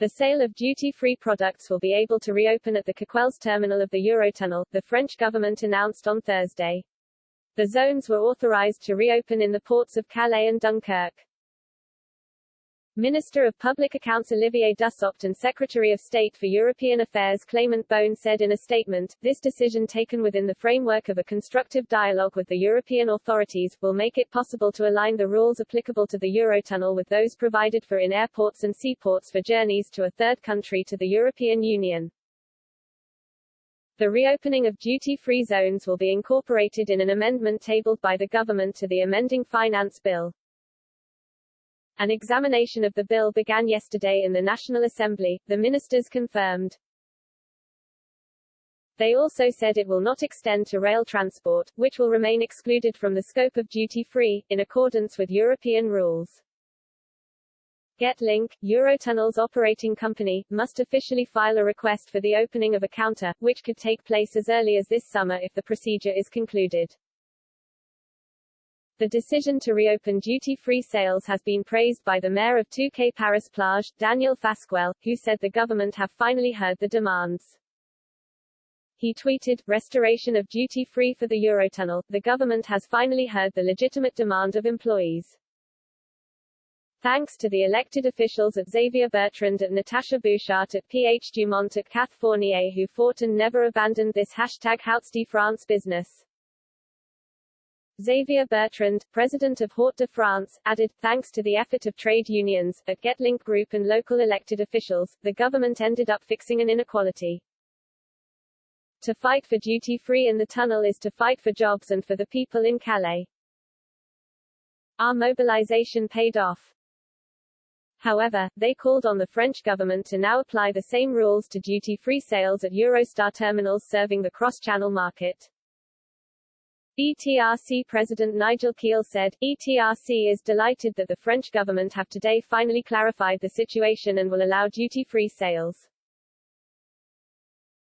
The sale of duty-free products will be able to reopen at the Coquelles terminal of the Eurotunnel, the French government announced on Thursday. The zones were authorized to reopen in the ports of Calais and Dunkirk. Minister of Public Accounts Olivier Dussopt and Secretary of State for European Affairs Clément Beaune said in a statement, "This decision taken within the framework of a constructive dialogue with the European authorities, will make it possible to align the rules applicable to the Eurotunnel with those provided for in airports and seaports for journeys to a third country to the European Union." The reopening of duty-free zones will be incorporated in an amendment tabled by the government to the amending finance bill. An examination of the bill began yesterday in the National Assembly, the ministers confirmed. They also said it will not extend to rail transport, which will remain excluded from the scope of duty-free, in accordance with European rules. Getlink, Eurotunnel's operating company, must officially file a request for the opening of a counter, which could take place as early as this summer if the procedure is concluded. The decision to reopen duty-free sales has been praised by the mayor of Touquet Paris Plage, Daniel Fasquelle, who said the government have finally heard the demands. He tweeted, "Restoration of duty-free for the Eurotunnel, the government has finally heard the legitimate demand of employees. Thanks to the elected officials at Xavier Bertrand at Natasha Bouchard at PH Dumont at Cath Fournier who fought and never abandoned this #Hauts France business." Xavier Bertrand, president of Haute de France, added, "Thanks to the effort of trade unions, at Getlink Group and local elected officials, the government ended up fixing an inequality. To fight for duty-free in the tunnel is to fight for jobs and for the people in Calais. Our mobilization paid off." However, they called on the French government to now apply the same rules to duty-free sales at Eurostar terminals serving the cross-channel market. ETRC President Nigel Keel said, "ETRC is delighted that the French government have today finally clarified the situation and will allow duty-free sales.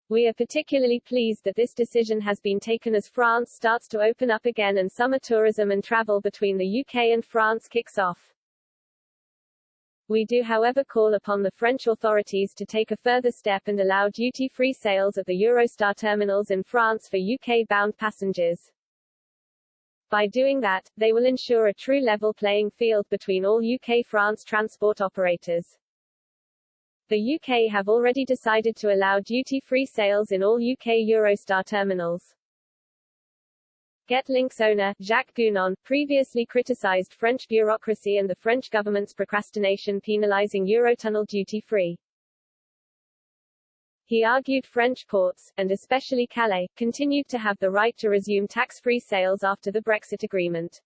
We are particularly pleased that this decision has been taken as France starts to open up again and summer tourism and travel between the UK and France kicks off. We do however call upon the French authorities to take a further step and allow duty-free sales at the Eurostar terminals in France for UK-bound passengers. By doing that, they will ensure a true level playing field between all UK-France transport operators. The UK have already decided to allow duty-free sales in all UK Eurostar terminals." Getlink's owner, Jacques Gounon, previously criticized French bureaucracy and the French government's procrastination penalizing Eurotunnel duty-free. He argued French ports, and especially Calais, continued to have the right to resume tax-free sales after the Brexit agreement.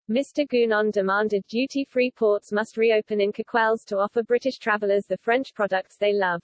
Mr. Gounon demanded duty-free ports must reopen in Coquelles to offer British travellers the French products they love.